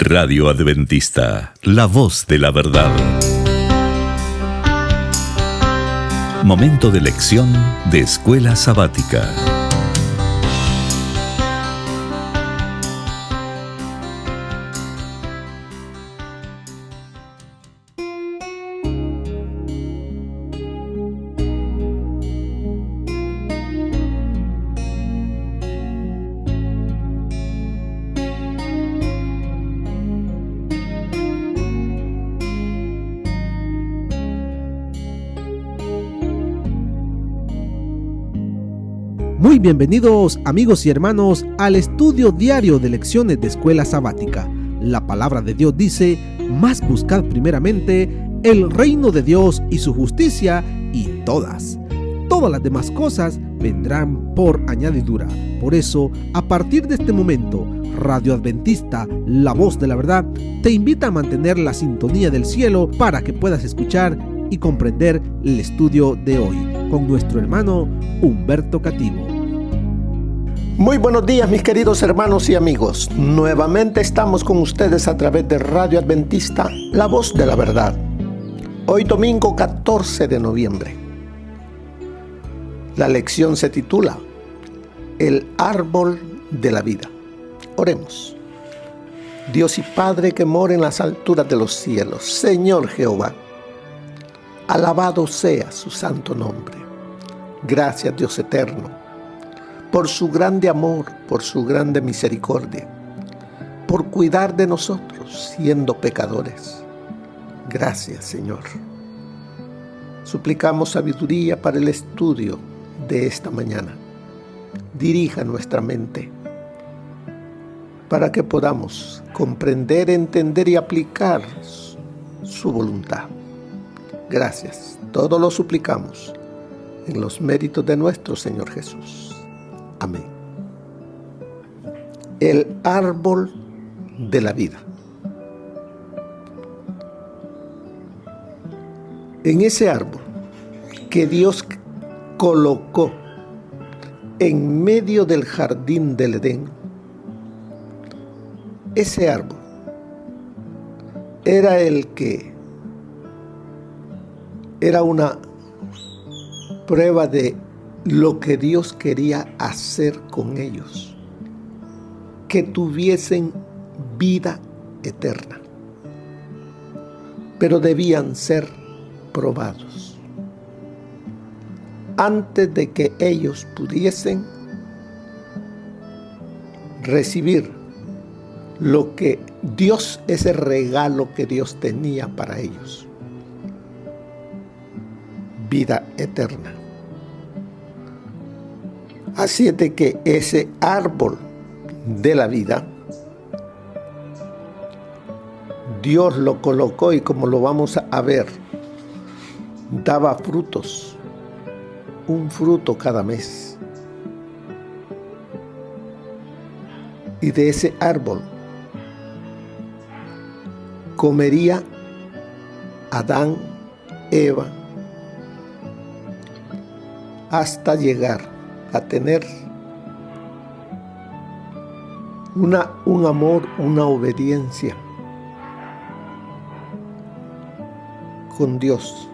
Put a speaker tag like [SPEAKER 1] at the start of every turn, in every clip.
[SPEAKER 1] Radio Adventista, la voz de la verdad. Momento de lección de Escuela Sabática.
[SPEAKER 2] Muy bienvenidos amigos y hermanos al estudio diario de lecciones de Escuela Sabática. La palabra de Dios dice: mas buscad primeramente el reino de Dios y su justicia, y todas las demás cosas vendrán por añadidura. Por eso, a partir de este momento, Radio Adventista, la voz de la verdad, te invita a mantener la sintonía del cielo para que puedas escuchar y comprender el estudio de hoy con nuestro hermano Humberto Cativo.
[SPEAKER 3] Muy buenos días, mis queridos hermanos y amigos. Nuevamente estamos con ustedes a través de Radio Adventista, la voz de la verdad. Hoy domingo 14 de noviembre. La lección se titula El árbol de la vida. Oremos. Dios y Padre que mora en las alturas de los cielos, Señor Jehová, alabado sea su santo nombre. Gracias, Dios eterno, por su grande amor, por su grande misericordia, por cuidar de nosotros siendo pecadores. Gracias, Señor. Suplicamos sabiduría para el estudio de esta mañana. Dirija nuestra mente para que podamos comprender, entender y aplicar su voluntad. Gracias. Todo lo suplicamos en los méritos de nuestro Señor Jesús. Amén. El árbol de la vida. En ese árbol que Dios colocó en medio del jardín del Edén, ese árbol era era una prueba de lo que Dios quería hacer con ellos, que tuviesen vida eterna, pero debían ser probados antes de que ellos pudiesen recibir lo que Dios, ese regalo que Dios tenía para ellos, vida eterna. Así es de que ese árbol de la vida, Dios lo colocó y, como lo vamos a ver, daba frutos, un fruto cada mes. Y de ese árbol comería Adán, Eva, hasta llegar a tener un amor, una obediencia con Dios,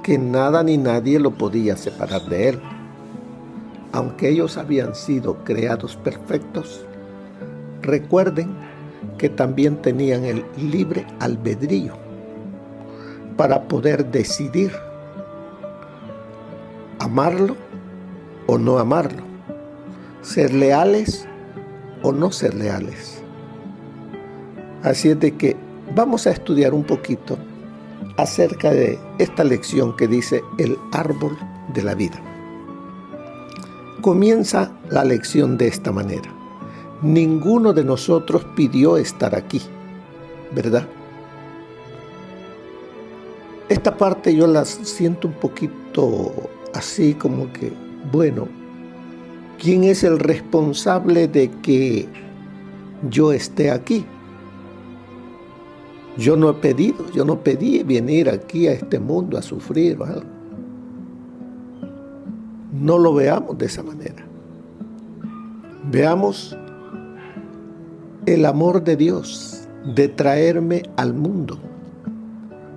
[SPEAKER 3] que nada ni nadie lo podía separar de Él. Aunque ellos habían sido creados perfectos, recuerden que también tenían el libre albedrío para poder decidir amarlo o no amarlo, ser leales o no ser leales. Así es de que vamos a estudiar un poquito acerca de esta lección que dice el árbol de la vida. Comienza la lección de esta manera: ninguno de nosotros pidió estar aquí, ¿verdad? Esta parte yo la siento un poquito así como que, bueno, ¿quién es el responsable de que yo esté aquí? Yo no pedí venir aquí a este mundo a sufrir o algo. No lo veamos de esa manera. Veamos el amor de Dios de traerme al mundo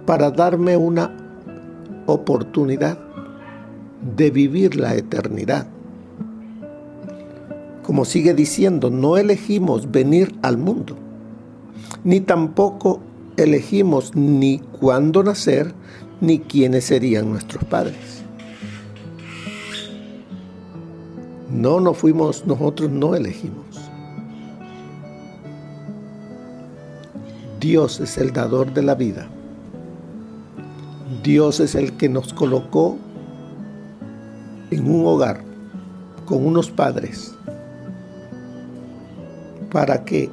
[SPEAKER 3] para darme una oportunidad de vivir la eternidad. Como sigue diciendo, no elegimos venir al mundo, ni tampoco elegimos ni cuándo nacer, ni quiénes serían nuestros padres. No fuimos, nosotros no elegimos. Dios es el dador de la vida. Dios es el que nos colocó en un hogar con unos padres para que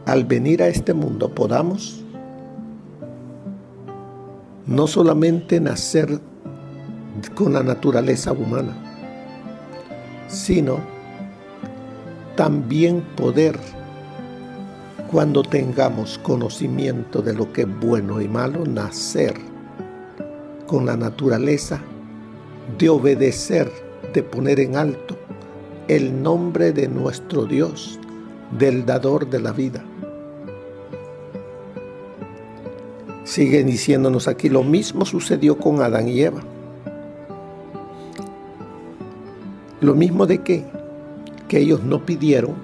[SPEAKER 3] al venir a este mundo podamos no solamente nacer con la naturaleza humana, sino también poder, cuando tengamos conocimiento de lo que es bueno y malo, nacer con la naturaleza de obedecer, de poner en alto el nombre de nuestro Dios, del dador de la vida. Sigue diciéndonos aquí, lo mismo sucedió con Adán y Eva. Lo mismo de que ellos no pidieron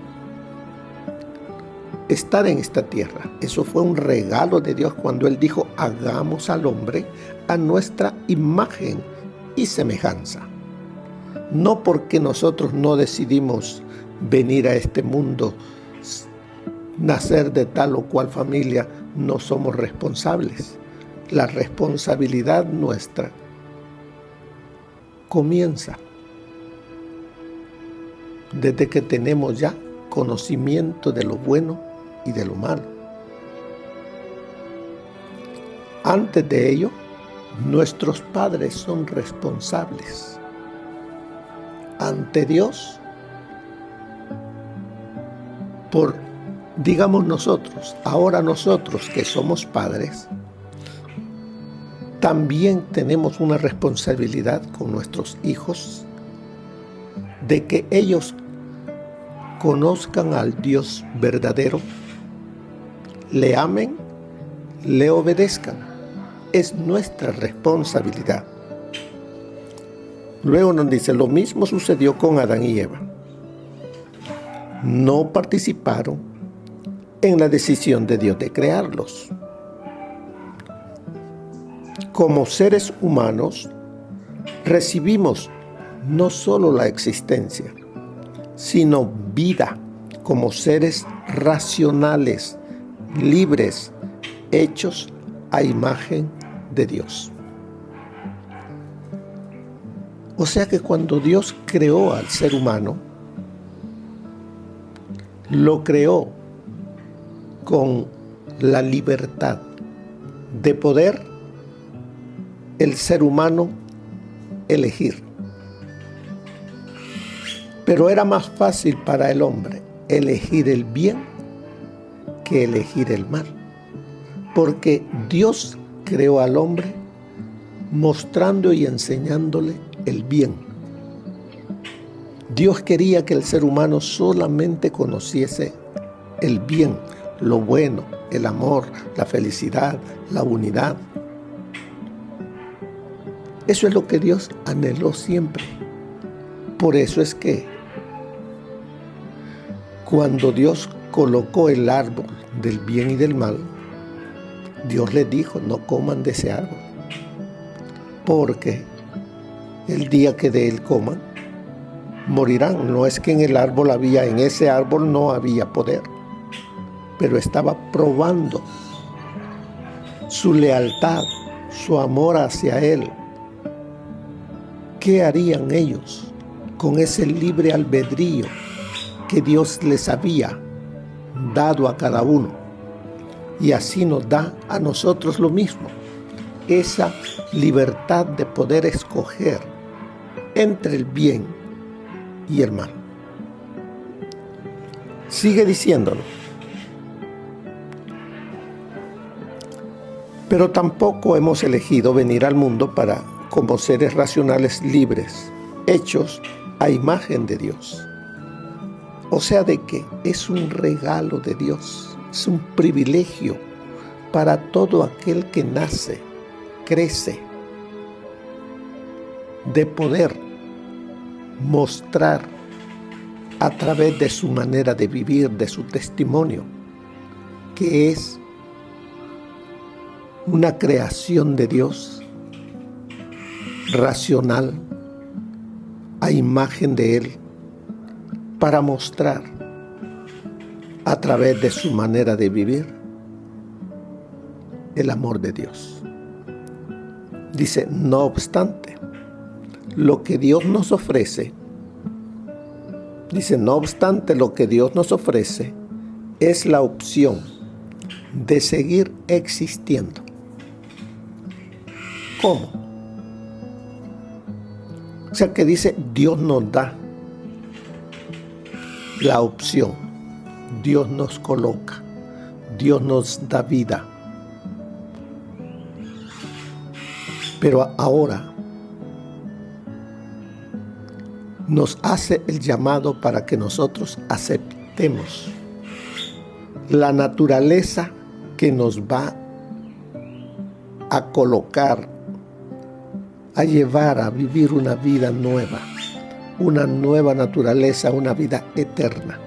[SPEAKER 3] estar en esta tierra. Eso fue un regalo de Dios cuando Él dijo, hagamos al hombre a nuestra imagen y semejanza. No porque nosotros no decidimos venir a este mundo, nacer de tal o cual familia, no somos responsables. La responsabilidad nuestra comienza desde que tenemos ya conocimiento de lo bueno y de lo malo. Antes de ello, nuestros padres son responsables ante Dios por, digamos nosotros, ahora nosotros que somos padres, también tenemos una responsabilidad con nuestros hijos de que ellos conozcan al Dios verdadero, le amen, le obedezcan. Es nuestra responsabilidad. Luego nos dice, lo mismo sucedió con Adán y Eva. No participaron en la decisión de Dios de crearlos. Como seres humanos, recibimos no solo la existencia, sino vida como seres racionales, libres, hechos a imagen de Dios. O sea que cuando Dios creó al ser humano, lo creó con la libertad de poder el ser humano elegir. Pero era más fácil para el hombre elegir el bien que elegir el mal, porque Dios creó al hombre mostrando y enseñándole el bien. Dios quería que el ser humano solamente conociese el bien, lo bueno, el amor, la felicidad, la unidad. Eso es lo que Dios anheló siempre. Por eso es que cuando Dios colocó el árbol del bien y del mal, Dios les dijo, no coman de ese árbol, porque el día que de él coman, morirán. No es que en ese árbol no había poder, pero estaba probando su lealtad, su amor hacia él. ¿Qué harían ellos con ese libre albedrío que Dios les había dado a cada uno? Y así nos da a nosotros lo mismo, esa libertad de poder escoger entre el bien y el mal. Sigue diciéndolo. Pero tampoco hemos elegido venir al mundo como seres racionales libres, hechos a imagen de Dios. O sea, de que es un regalo de Dios, es un privilegio para todo aquel que nace, crece, de poder mostrar a través de su manera de vivir, de su testimonio, que es una creación de Dios, racional, a imagen de Él, para mostrar a través de su manera de vivir el amor de Dios. Dice, no obstante, lo que Dios nos ofrece, dice, no obstante lo que Dios nos ofrece es la opción de seguir existiendo. ¿Cómo? O sea que dice, Dios nos da la opción, Dios nos coloca, Dios nos da vida. Pero ahora nos hace el llamado para que nosotros aceptemos la naturaleza que nos va a colocar, a llevar a vivir una vida nueva, una nueva naturaleza, una vida eterna.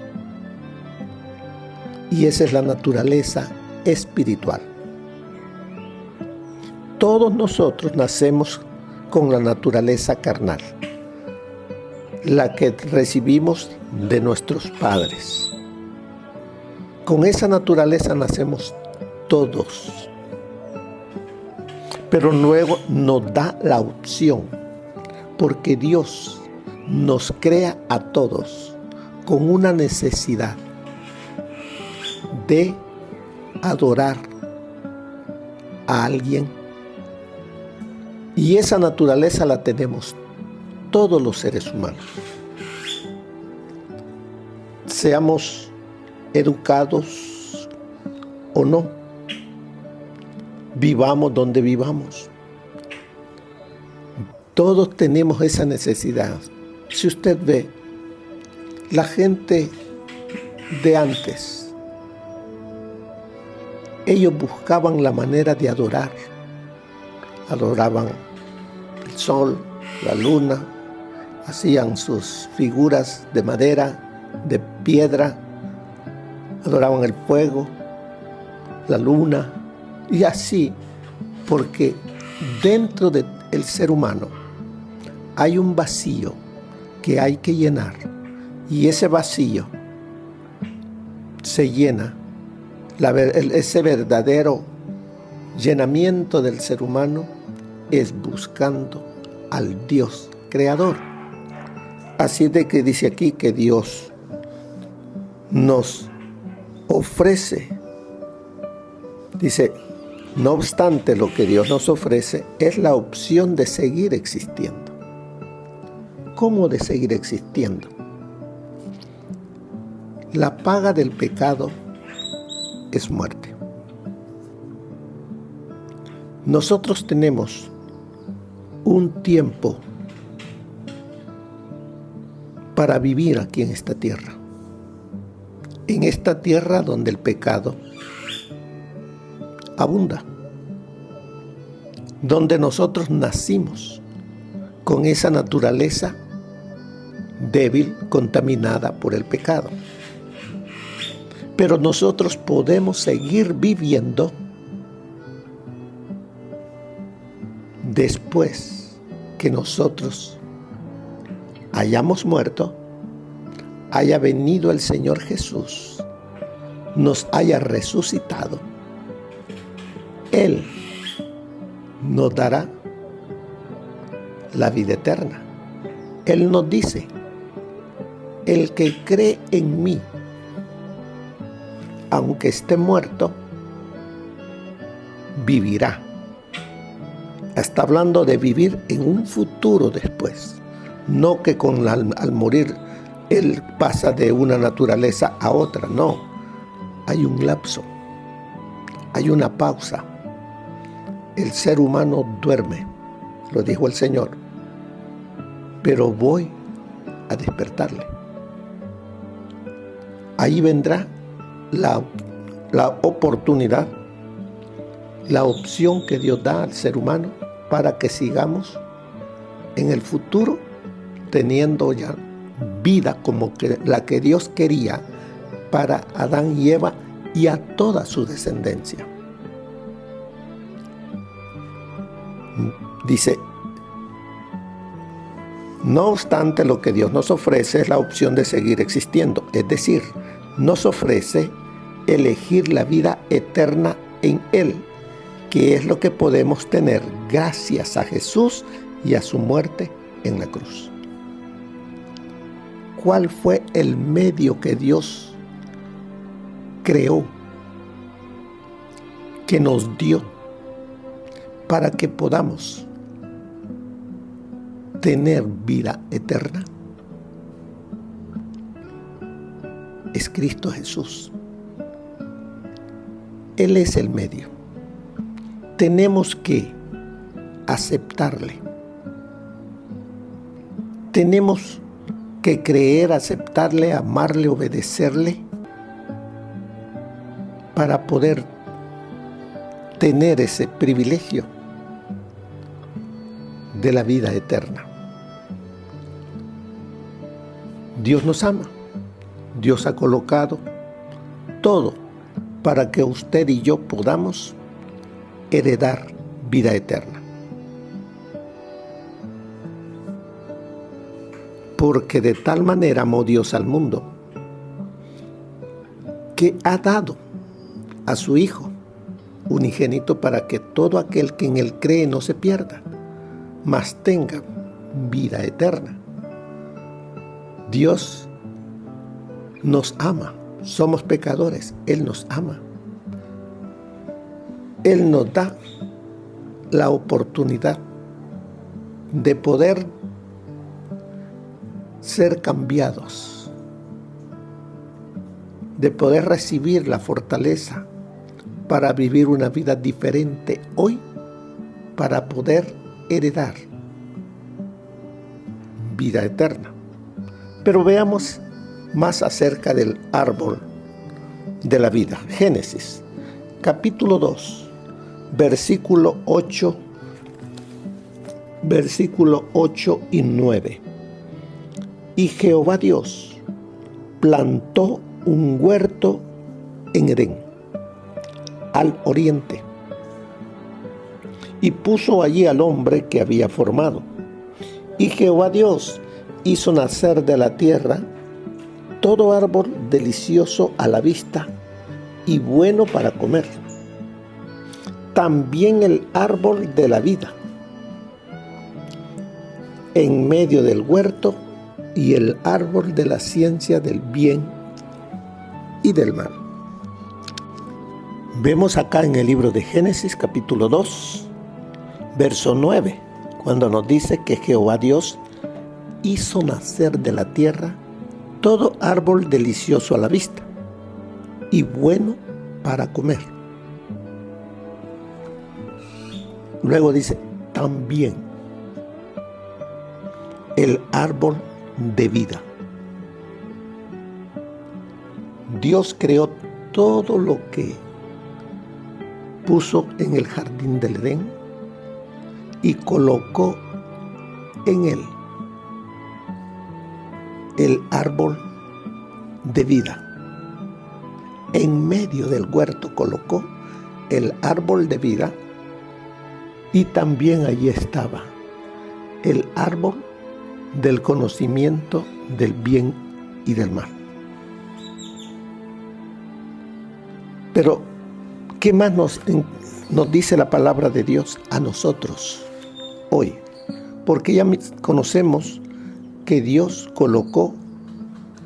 [SPEAKER 3] Y esa es la naturaleza espiritual. Todos nosotros nacemos con la naturaleza carnal, la que recibimos de nuestros padres. Con esa naturaleza nacemos todos. Pero luego nos da la opción, porque Dios nos crea a todos con una necesidad de adorar a alguien. Y esa naturaleza la tenemos todos los seres humanos. Seamos educados o no, vivamos donde vivamos, todos tenemos esa necesidad. Si usted ve, la gente de antes, ellos buscaban la manera de adorar. Adoraban el sol, la luna, hacían sus figuras de madera, de piedra, adoraban el fuego, la luna, y así, porque dentro del ser humano hay un vacío que hay que llenar, y ese vacío se llena, ese verdadero llenamiento del ser humano es buscando al Dios creador. Así de que dice aquí que Dios nos ofrece, dice, no obstante lo que Dios nos ofrece es la opción de seguir existiendo. ¿Cómo de seguir existiendo? La paga del pecado es muerte. Nosotros tenemos un tiempo para vivir aquí en esta tierra donde el pecado abunda, donde nosotros nacimos con esa naturaleza débil, contaminada por el pecado. Pero nosotros podemos seguir viviendo después que nosotros hayamos muerto, haya venido el Señor Jesús, nos haya resucitado. Él nos dará la vida eterna. Él nos dice, el que cree en mí, aunque esté muerto, vivirá. Está hablando de vivir en un futuro después, no que al morir él pasa de una naturaleza a otra, no. Hay un lapso, hay una pausa. El ser humano duerme, lo dijo el Señor, pero voy a despertarle. ahí vendrá la oportunidad, la opción que Dios da al ser humano para que sigamos en el futuro teniendo ya vida como la que Dios quería para Adán y Eva y a toda su descendencia. Dice, no obstante, lo que Dios nos ofrece es la opción de seguir existiendo, es decir, nos ofrece elegir la vida eterna en Él, que es lo que podemos tener gracias a Jesús y a su muerte en la cruz. ¿Cuál fue el medio que Dios creó, que nos dio para que podamos tener vida eterna? Es Cristo Jesús. Él es el medio. Tenemos que aceptarle. Tenemos que creer, aceptarle, amarle, obedecerle para poder tener ese privilegio de la vida eterna. Dios nos ama. Dios ha colocado todo para que usted y yo podamos heredar vida eterna. Porque de tal manera amó Dios al mundo, que ha dado a su Hijo unigénito para que todo aquel que en Él cree no se pierda, mas tenga vida eterna. Dios nos ama, somos pecadores, Él nos ama. Él nos da la oportunidad de poder ser cambiados, de poder recibir la fortaleza para vivir una vida diferente hoy, para poder heredar vida eterna. Pero veamos más acerca del árbol de la vida. Génesis, capítulo 2, versículo 8 y 9. Y Jehová Dios plantó un huerto en Edén, al oriente, y puso allí al hombre que había formado. Y Jehová Dios hizo nacer de la tierra todo árbol delicioso a la vista y bueno para comer, también el árbol de la vida en medio del huerto, y el árbol de la ciencia del bien y del mal. Vemos acá en el libro de Génesis capítulo 2, verso 9, cuando nos dice que Jehová Dios hizo nacer de la tierra todo árbol delicioso a la vista y bueno para comer. Luego dice, también el árbol de vida. Dios creó todo lo que puso en el jardín del Edén y colocó en él el árbol de vida. En medio del huerto colocó el árbol de vida, y también allí estaba el árbol del conocimiento del bien y del mal. Pero, ¿qué más nos dice la palabra de Dios a nosotros hoy? Porque ya conocemos que Dios colocó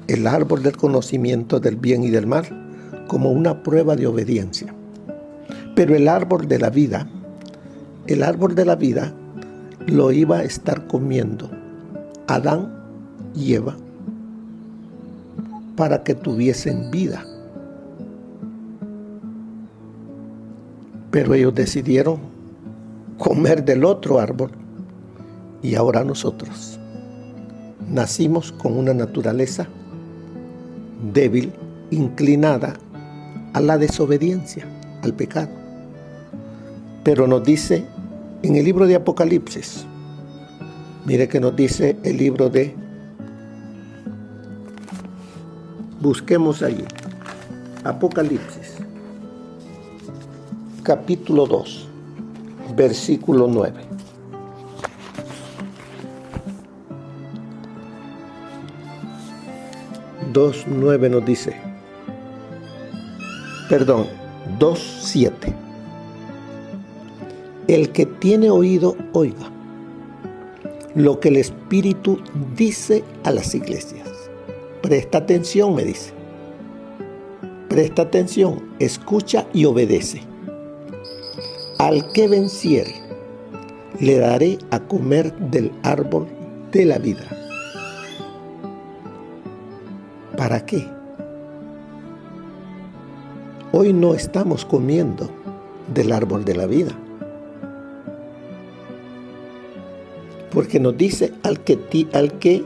[SPEAKER 3] el árbol del conocimiento del bien y del mal como una prueba de obediencia. Pero el árbol de la vida lo iba a estar comiendo Adán y Eva para que tuviesen vida. Pero ellos decidieron comer del otro árbol, y ahora nosotros nacimos con una naturaleza débil, inclinada a la desobediencia, al pecado. Pero nos dice en el libro de Apocalipsis, mire que nos dice el libro de, busquemos allí, Apocalipsis, capítulo 2, versículo 9. Dos nueve nos dice, 2:7. El que tiene oído, oiga lo que el Espíritu dice a las iglesias. Presta atención, me dice. Presta atención, escucha y obedece. Al que venciere, le daré a comer del árbol de la vida. ¿Para qué? Hoy no estamos comiendo del árbol de la vida. Porque nos dice al que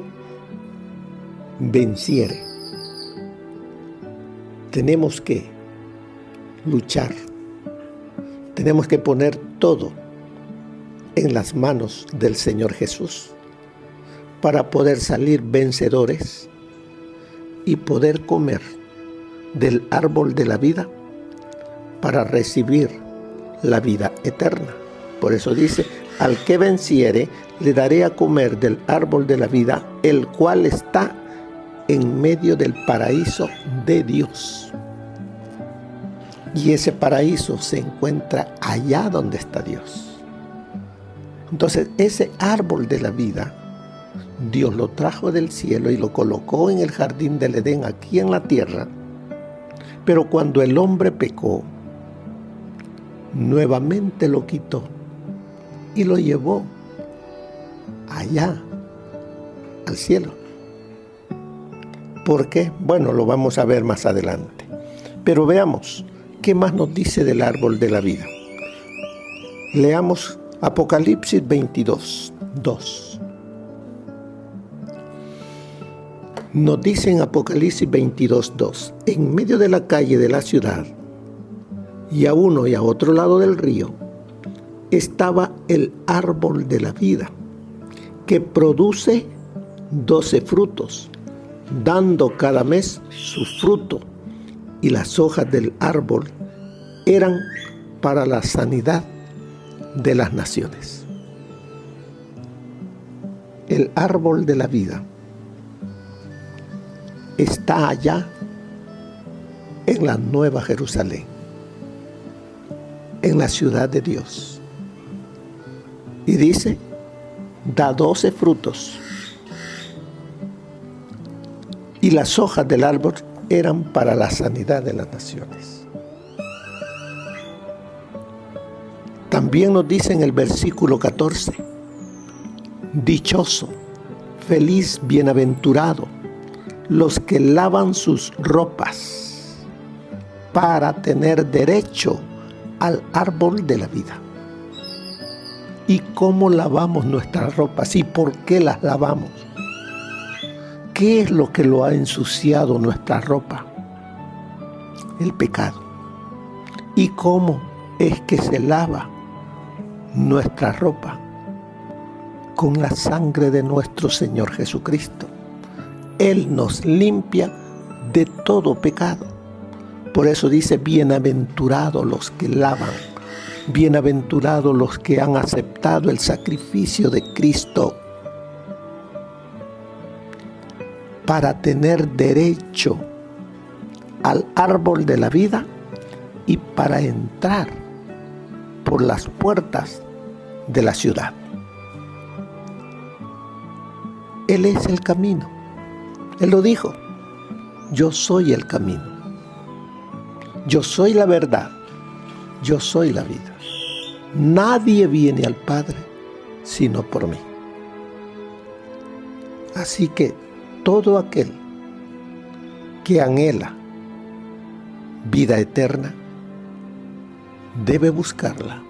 [SPEAKER 3] venciere. Tenemos que luchar. Tenemos que poner todo en las manos del Señor Jesús para poder salir vencedores y poder comer del árbol de la vida para recibir la vida eterna. Por eso dice, al que venciere, le daré a comer del árbol de la vida, el cual está en medio del paraíso de Dios. Y ese paraíso se encuentra allá donde está Dios. Entonces, ese árbol de la vida, Dios lo trajo del cielo y lo colocó en el jardín del Edén, aquí en la tierra. Pero cuando el hombre pecó, nuevamente lo quitó y lo llevó allá, al cielo. ¿Por qué? Bueno, lo vamos a ver más adelante. Pero veamos, ¿qué más nos dice del árbol de la vida? Leamos Apocalipsis 22:2. Nos dice en Apocalipsis 22:2, en medio de la calle de la ciudad, y a uno y a otro lado del río, estaba el árbol de la vida, que produce 12 frutos, dando cada mes su fruto, y las hojas del árbol eran para la sanidad de las naciones. El árbol de la vida está allá en la Nueva Jerusalén, en la ciudad de Dios. Y dice, da 12 frutos. Y las hojas del árbol eran para la sanidad de las naciones. También nos dice en el versículo 14, dichoso, feliz, bienaventurado, los que lavan sus ropas para tener derecho al árbol de la vida. ¿Y cómo lavamos nuestras ropas? ¿Y por qué las lavamos? ¿Qué es lo que lo ha ensuciado nuestra ropa? El pecado. ¿Y cómo es que se lava nuestra ropa? Con la sangre de nuestro Señor Jesucristo. Él nos limpia de todo pecado. Por eso dice, bienaventurados los que lavan, bienaventurados los que han aceptado el sacrificio de Cristo para tener derecho al árbol de la vida y para entrar por las puertas de la ciudad. Él es el camino. Él lo dijo, yo soy el camino, yo soy la verdad, yo soy la vida. Nadie viene al Padre sino por mí. Así que todo aquel que anhela vida eterna debe buscarla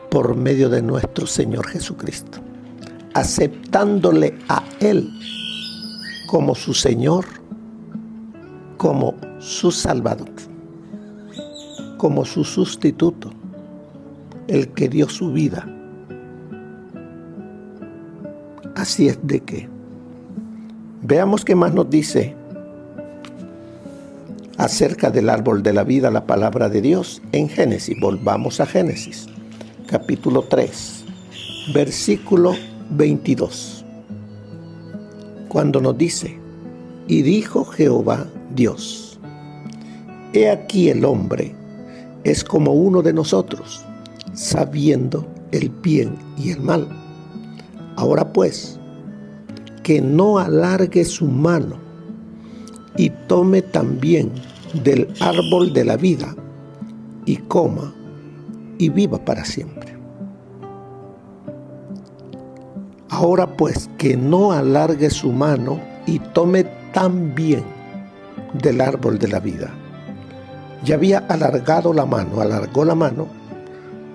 [SPEAKER 3] por medio de nuestro Señor Jesucristo, aceptándole a Él como su Señor como su Salvador, como su sustituto, el que dio su vida. Así es de que veamos qué más nos dice acerca del árbol de la vida la palabra de Dios en Génesis. Volvamos a Génesis, capítulo 3, versículo 22. Cuando nos dice: y dijo Jehová Dios, he aquí el hombre es como uno de nosotros, sabiendo el bien y el mal. Ahora pues, que no alargue su mano y tome también del árbol de la vida y coma y viva para siempre. Ahora pues, que no alargue su mano y tome también del árbol de la vida. Ya había alargó la mano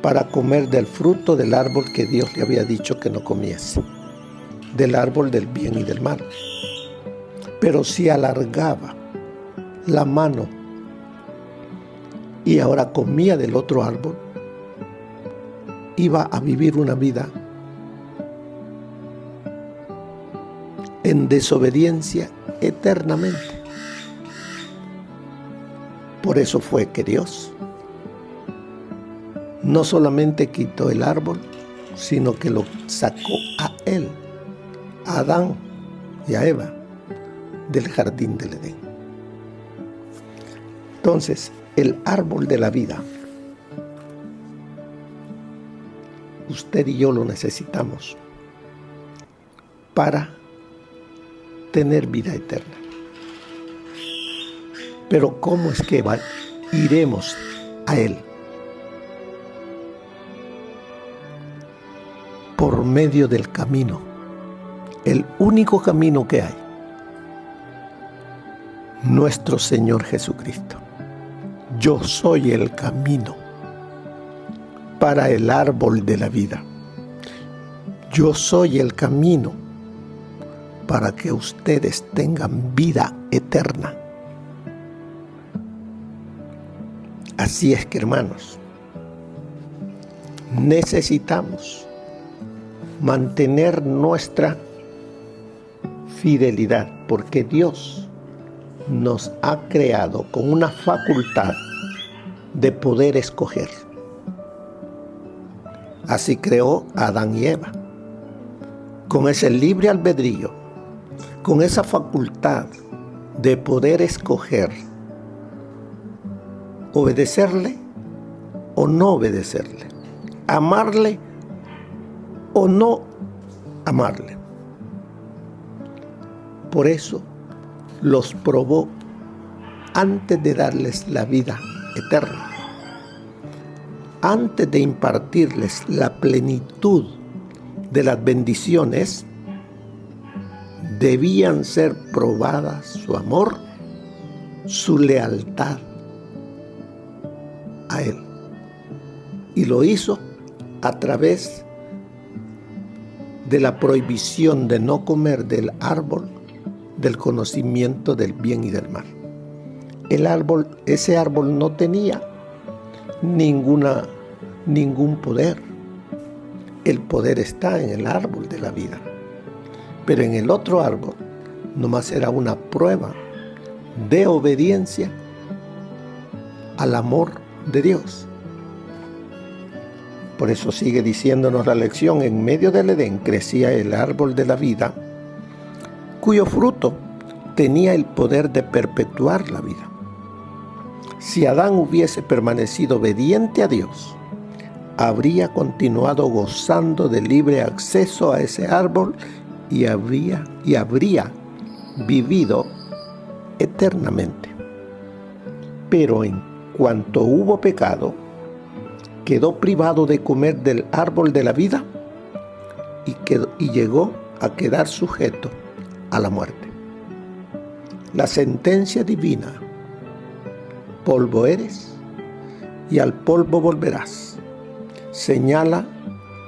[SPEAKER 3] para comer del fruto del árbol que Dios le había dicho que no comiese, del árbol del bien y del mal. Pero si alargaba la mano y ahora comía del otro árbol, iba a vivir una vida en desobediencia eternamente. Por eso fue que Dios no solamente quitó el árbol, sino que lo sacó a él, a Adán y a Eva, del jardín del Edén. Entonces, el árbol de la vida, usted y yo lo necesitamos para tener vida eterna. Pero ¿cómo es que iremos a Él? Por medio del camino, el único camino que hay, nuestro Señor Jesucristo. Yo soy el camino para el árbol de la vida. Yo soy el camino para que ustedes tengan vida eterna. Así es que, hermanos, necesitamos mantener nuestra fidelidad, porque Dios nos ha creado con una facultad de poder escoger. Así creó a Adán y Eva, con ese libre albedrío, con esa facultad de poder escoger obedecerle o no obedecerle, amarle o no amarle. Por eso los probó antes de darles la vida eterna, antes de impartirles la plenitud de las bendiciones. Debían ser probadas su amor, su lealtad a Él. Y lo hizo a través de la prohibición de no comer del árbol del conocimiento del bien y del mal. Ese árbol no tenía ningún poder. El poder está en el árbol de la vida. Pero en el otro árbol nomás era una prueba de obediencia al amor de Dios. Por eso sigue diciéndonos la lección: en medio del Edén crecía el árbol de la vida, cuyo fruto tenía el poder de perpetuar la vida. Si Adán hubiese permanecido obediente a Dios, habría continuado gozando de libre acceso a ese árbol y habría vivido eternamente. Pero en cuanto hubo pecado, quedó privado de comer del árbol de la vida y llegó a quedar sujeto a la muerte. La sentencia divina: polvo eres y al polvo volverás, señala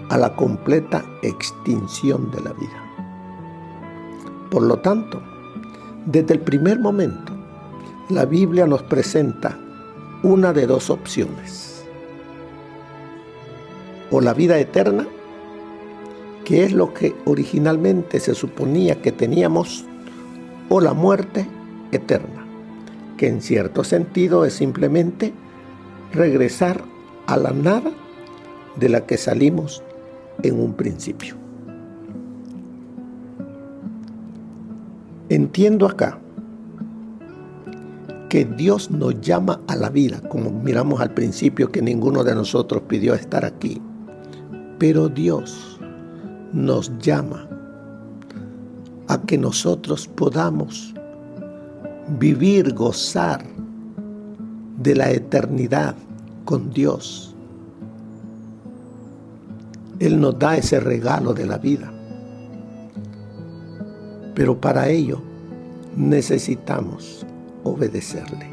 [SPEAKER 3] a la completa extinción de la vida. Por lo tanto, desde el primer momento, la Biblia nos presenta una de dos opciones: o la vida eterna, que es lo que originalmente se suponía que teníamos, o la muerte eterna, que en cierto sentido es simplemente regresar a la nada de la que salimos en un principio. Entiendo acá que Dios nos llama a la vida, como miramos al principio que ninguno de nosotros pidió estar aquí, pero Dios nos llama a que nosotros podamos vivir, gozar de la eternidad con Dios. Él nos da ese regalo de la vida, pero para ello necesitamos obedecerle,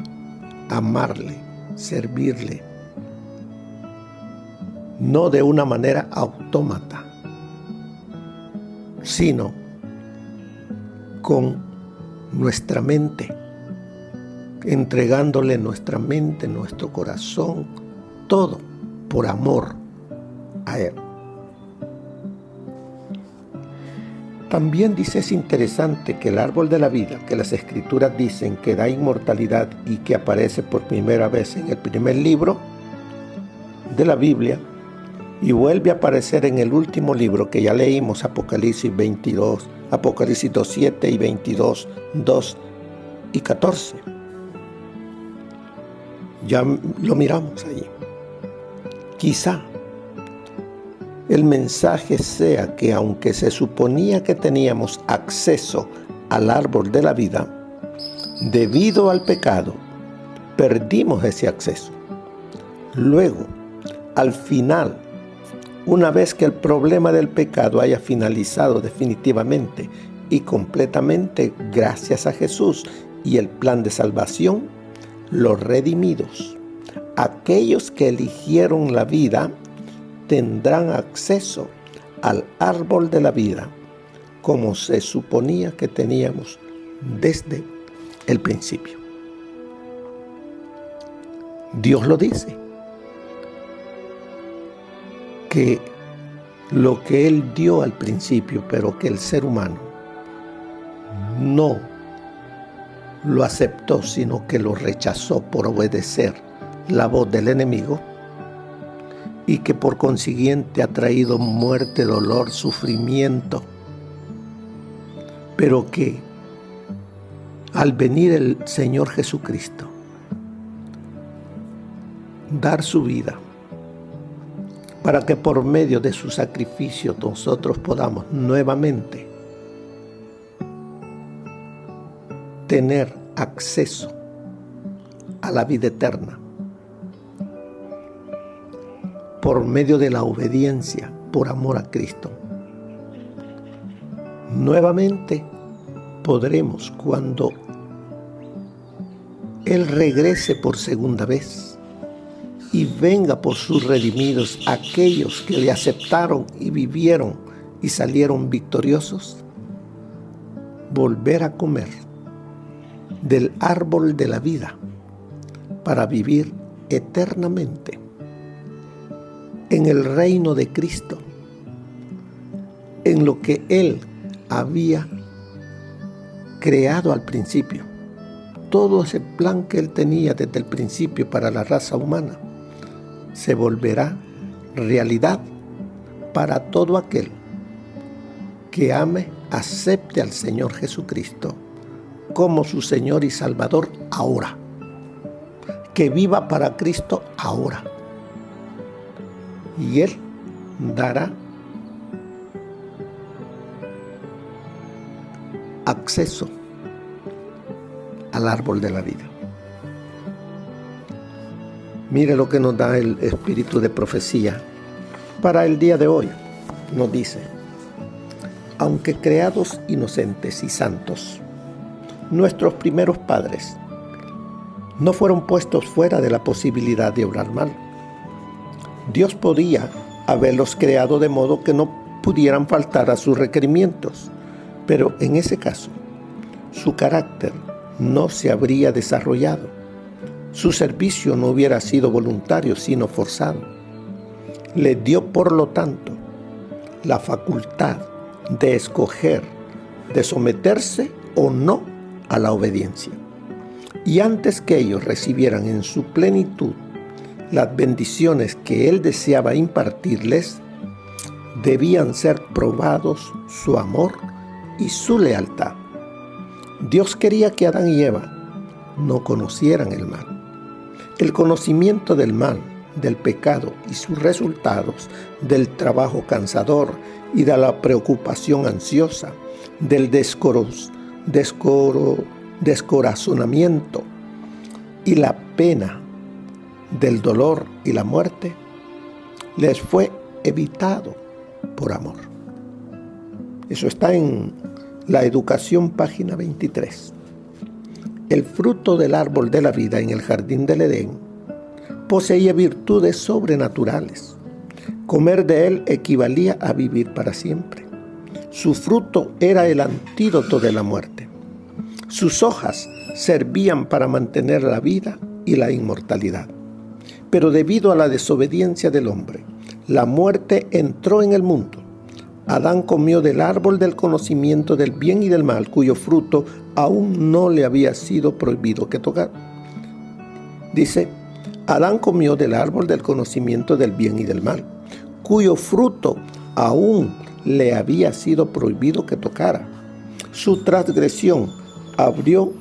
[SPEAKER 3] amarle, servirle, no de una manera autómata, sino con nuestra mente, entregándole nuestra mente, nuestro corazón, todo por amor a Él. También dice, es interesante que el árbol de la vida, que las Escrituras dicen que da inmortalidad y que aparece por primera vez en el primer libro de la Biblia, y vuelve a aparecer en el último libro que ya leímos, Apocalipsis 2:7 y 22:2 y 14. Ya lo miramos allí. Quizá el mensaje sea que aunque se suponía que teníamos acceso al árbol de la vida, debido al pecado, perdimos ese acceso. Luego, al final, una vez que el problema del pecado haya finalizado definitivamente y completamente gracias a Jesús y el plan de salvación, los redimidos, aquellos que eligieron la vida, tendrán acceso al árbol de la vida como se suponía que teníamos desde el principio. Dios lo dice, que lo que Él dio al principio, pero que el ser humano no lo aceptó, sino que lo rechazó por obedecer la voz del enemigo, y que por consiguiente ha traído muerte, dolor, sufrimiento, pero que al venir el Señor Jesucristo, dar su vida, para que por medio de su sacrificio nosotros podamos nuevamente tener acceso a la vida eterna, por medio de la obediencia, por amor a Cristo. Nuevamente podremos, cuando Él regrese por segunda vez y venga por sus redimidos, aquellos que le aceptaron y vivieron y salieron victoriosos, volver a comer del árbol de la vida para vivir eternamente en el reino de Cristo, en lo que Él había creado al principio. Todo ese plan que Él tenía desde el principio para la raza humana se volverá realidad para todo aquel que ame, acepte al Señor Jesucristo como su Señor y Salvador ahora, que viva para Cristo ahora. Y Él dará acceso al árbol de la vida. Mire lo que nos da el espíritu de profecía para el día de hoy. Nos dice: aunque creados inocentes y santos, nuestros primeros padres no fueron puestos fuera de la posibilidad de obrar mal. Dios podía haberlos creado de modo que no pudieran faltar a sus requerimientos, pero en ese caso, su carácter no se habría desarrollado. Su servicio no hubiera sido voluntario, sino forzado. Le dio, por lo tanto, la facultad de escoger, de someterse o no a la obediencia. Y antes que ellos recibieran en su plenitud las bendiciones que Él deseaba impartirles, debían ser probados su amor y su lealtad. Dios quería que Adán y Eva no conocieran el mal. El conocimiento del mal, del pecado y sus resultados, del trabajo cansador y de la preocupación ansiosa, del descorazonamiento y la pena, del dolor y la muerte, les fue evitado por amor. Eso está en La Educación, página 23. El fruto del árbol de la vida en el jardín del Edén poseía virtudes sobrenaturales. Comer de él equivalía a vivir para siempre. Su fruto era el antídoto de la muerte. Sus hojas servían para mantener la vida y la inmortalidad. Pero debido a la desobediencia del hombre, la muerte entró en el mundo. Adán comió del árbol del conocimiento del bien y del mal, cuyo fruto aún no le había sido prohibido que tocar. Dice, Adán comió del árbol del conocimiento del bien y del mal, cuyo fruto aún le había sido prohibido que tocara. Su transgresión abrió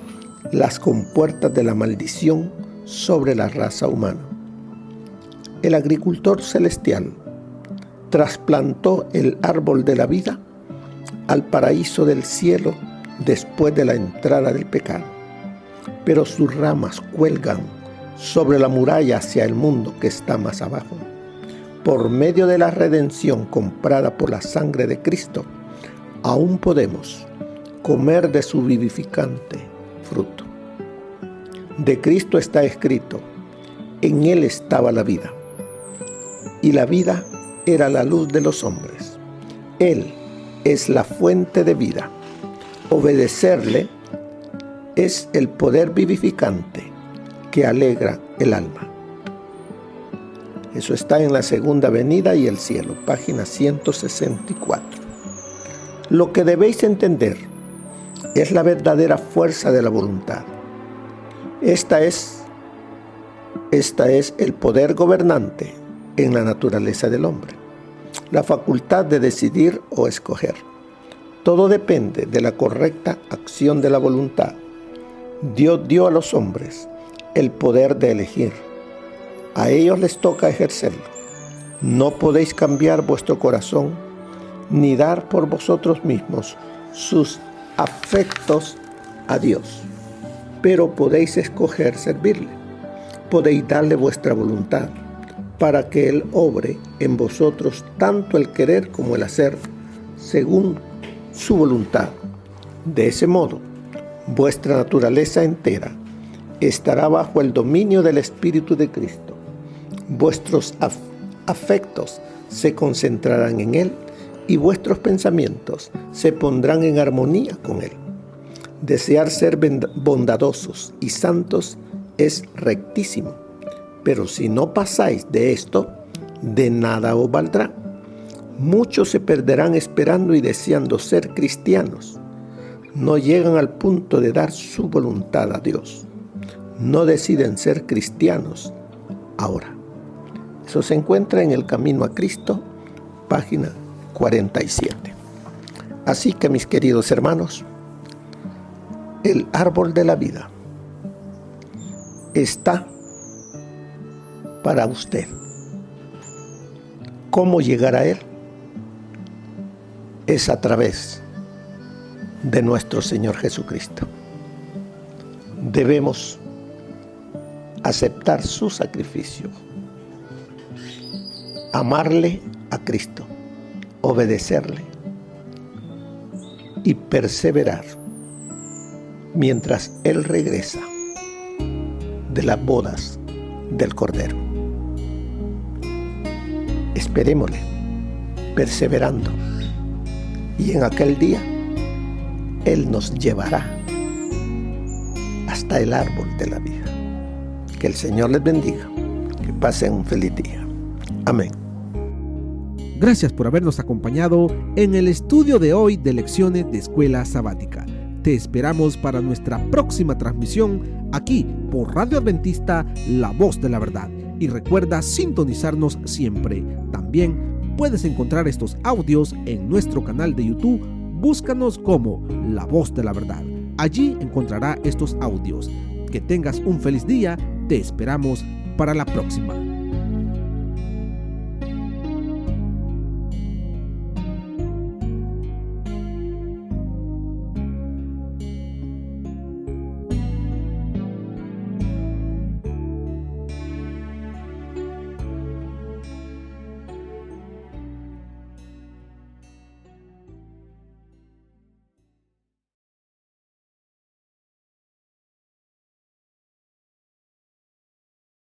[SPEAKER 3] las compuertas de la maldición sobre la raza humana. El agricultor celestial trasplantó el árbol de la vida al paraíso del cielo después de la entrada del pecado, pero sus ramas cuelgan sobre la muralla hacia el mundo que está más abajo. Por medio de la redención comprada por la sangre de Cristo, aún podemos comer de su vivificante fruto. De Cristo está escrito, en Él estaba la vida, y la vida era la luz de los hombres. Él es la fuente de vida. Obedecerle es el poder vivificante que alegra el alma. Eso está en La Segunda Venida y el Cielo, página 164. Lo que debéis entender es la verdadera fuerza de la voluntad. Esta es el poder gobernante en la naturaleza del hombre, la facultad de decidir o escoger. Todo depende de la correcta acción de la voluntad. Dios dio a los hombres el poder de elegir. A ellos les toca ejercerlo. No podéis cambiar vuestro corazón ni dar por vosotros mismos sus afectos a Dios, pero podéis escoger servirle. Podéis darle vuestra voluntad para que Él obre en vosotros tanto el querer como el hacer según su voluntad. De ese modo, vuestra naturaleza entera estará bajo el dominio del Espíritu de Cristo. Vuestros afectos se concentrarán en Él y vuestros pensamientos se pondrán en armonía con Él. Desear ser bondadosos y santos es rectísimo, pero si no pasáis de esto, de nada os valdrá. Muchos se perderán esperando y deseando ser cristianos. No llegan al punto de dar su voluntad a Dios. No deciden ser cristianos ahora. Eso se encuentra en El Camino a Cristo, página 47. Así que, mis queridos hermanos, el árbol de la vida está para usted. ¿Cómo llegar a él? Es a través de nuestro Señor Jesucristo. Debemos aceptar su sacrificio, amarle a Cristo, obedecerle y perseverar mientras Él regresa de las bodas del Cordero. Esperémosle, perseverando, y en aquel día Él nos llevará hasta el árbol de la vida. Que el Señor les bendiga. Que pasen un feliz día. Amén.
[SPEAKER 2] Gracias por habernos acompañado en el estudio de hoy de Lecciones de Escuela Sabática. Te esperamos para nuestra próxima transmisión aquí por Radio Adventista, La Voz de la Verdad. Y recuerda sintonizarnos siempre. También puedes encontrar estos audios en nuestro canal de YouTube. Búscanos como La Voz de la Verdad. Allí encontrará estos audios. Que tengas un feliz día. Te esperamos para la próxima.